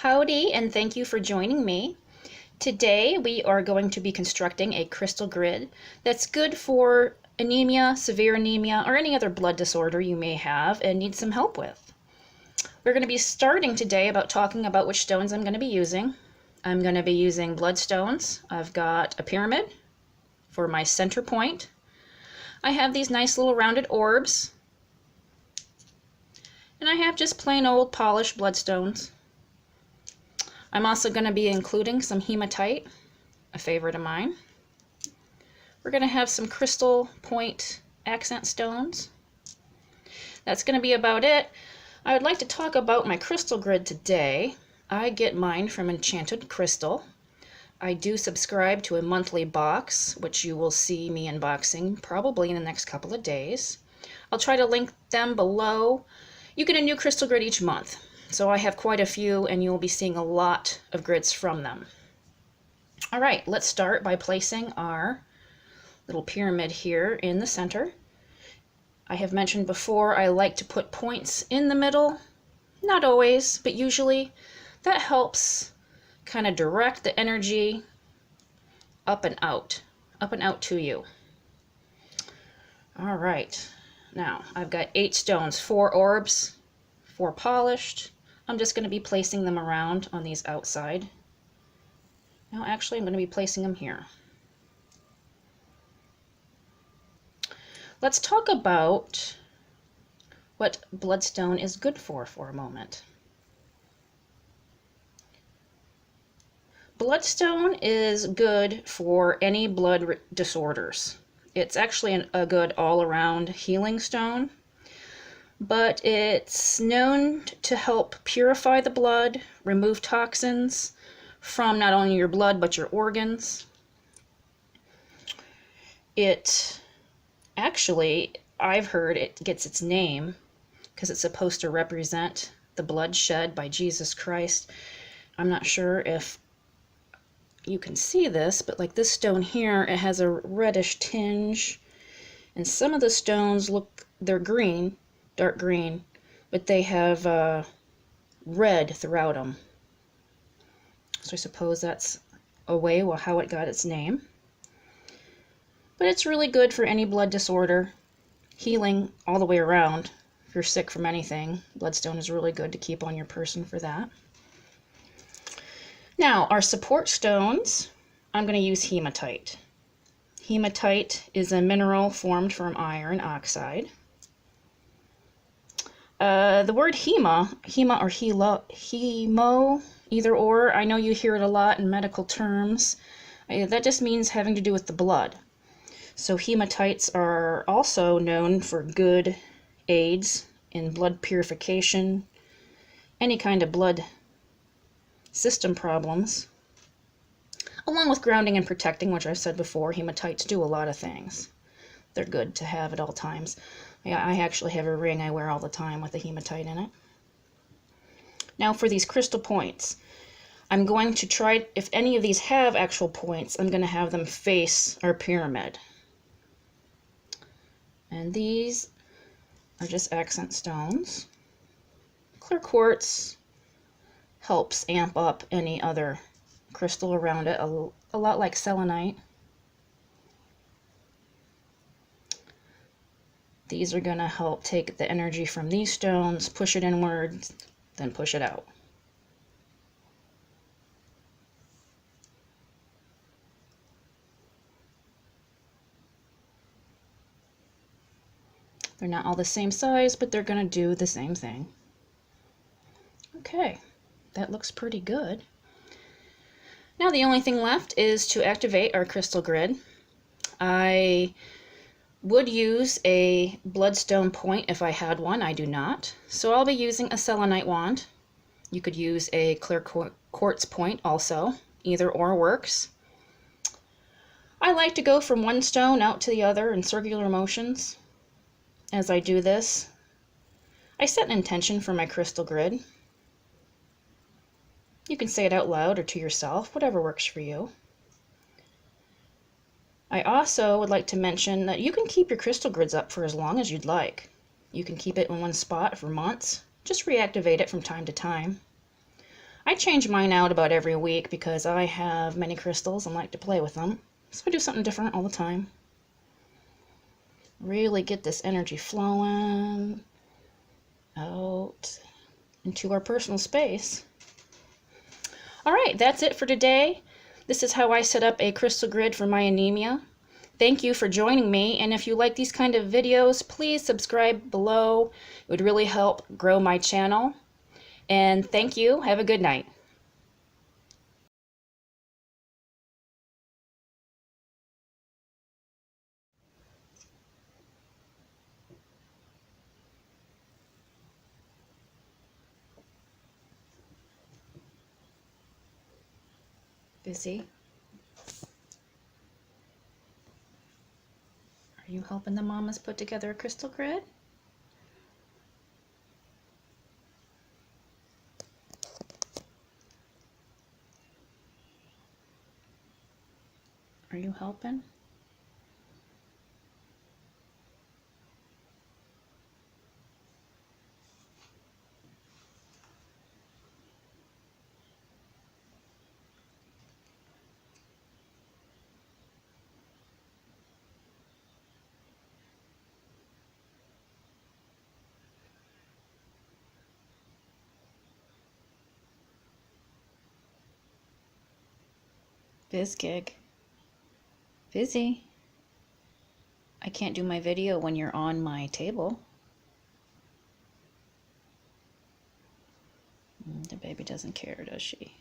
Howdy, and thank you for joining me. Today we are going to be constructing a crystal grid that's good for anemia, severe anemia, or any other blood disorder you may have and need some help with. We're going to be starting today about talking about which stones I'm going to be using. I'm going to be using bloodstones. I've got a pyramid for my center point. I have these nice little rounded orbs. And I have just plain old polished bloodstones. I'm also going to be including some hematite, a favorite of mine. We're going to have some crystal point accent stones. That's going to be about it. I would like to talk about my crystal grid today. I get mine from Enchanted Crystal. I do subscribe to a monthly box, which you will see me unboxing probably in the next couple of days. I'll try to link them below. You get a new crystal grid each month. So I have quite a few, and you'll be seeing a lot of grids from them. All right, let's start by placing our little pyramid here in the center. I have mentioned before I like to put points in the middle. Not always, but usually that helps kind of direct the energy up and out to you. All right, now I've got 8 stones, 4 orbs, 4 polished. I'm just going to be placing them around on these outside. No, actually, I'm going to be placing them here. Let's talk about what bloodstone is good for a moment. Bloodstone is good for any blood disorders. It's actually a good all-around healing stone. But it's known to help purify the blood, remove toxins from not only your blood but your organs. It actually, I've heard it gets its name because it's supposed to represent the blood shed by Jesus Christ. I'm not sure if you can see this, but like this stone here, it has a reddish tinge, and some of the stones look, they're green, dark green, but they have red throughout them. So I suppose that's a way how it got its name. But it's really good for any blood disorder, healing all the way around. If you're sick from anything, bloodstone is really good to keep on your person for that. Now, our support stones, I'm going to use hematite. Hematite is a mineral formed from iron oxide. The word hema or hemo, either or, I know you hear it a lot in medical terms. That just means having to do with the blood. So hematites are also known for good aids in blood purification, any kind of blood system problems, along with grounding and protecting, which I've said before. Hematites do a lot of things. They're good to have at all times. Yeah, I actually have a ring I wear all the time with a hematite in it. Now for these crystal points, I'm going to try, if any of these have actual points, I'm going to have them face our pyramid. And these are just accent stones. Clear quartz helps amp up any other crystal around it, a lot like selenite. These are going to help take the energy from these stones, push it inward, then push it out. They're not all the same size, but they're going to do the same thing. Okay, that looks pretty good. Now the only thing left is to activate our crystal grid. I would use a bloodstone point if I had one. I do not. So I'll be using a selenite wand. You could use a clear quartz point also. Either or works. I like to go from one stone out to the other in circular motions. As I do this, I set an intention for my crystal grid. You can say it out loud or to yourself, whatever works for you. I also would like to mention that you can keep your crystal grids up for as long as you'd like. You can keep it in one spot for months. Just reactivate it from time to time. I change mine out about every week because I have many crystals and like to play with them. So I do something different all the time. Really get this energy flowing out into our personal space. All right, that's it for today. This is how I set up a crystal grid for my anemia. Thank you for joining me, and if you like these kind of videos, please subscribe below. It would really help grow my channel. And thank you. Have a good night. Busy? Are you helping the mamas put together a crystal grid? Are you helping? FIZGIG. Busy? I can't do my video when you're on my table. The baby doesn't care, does she?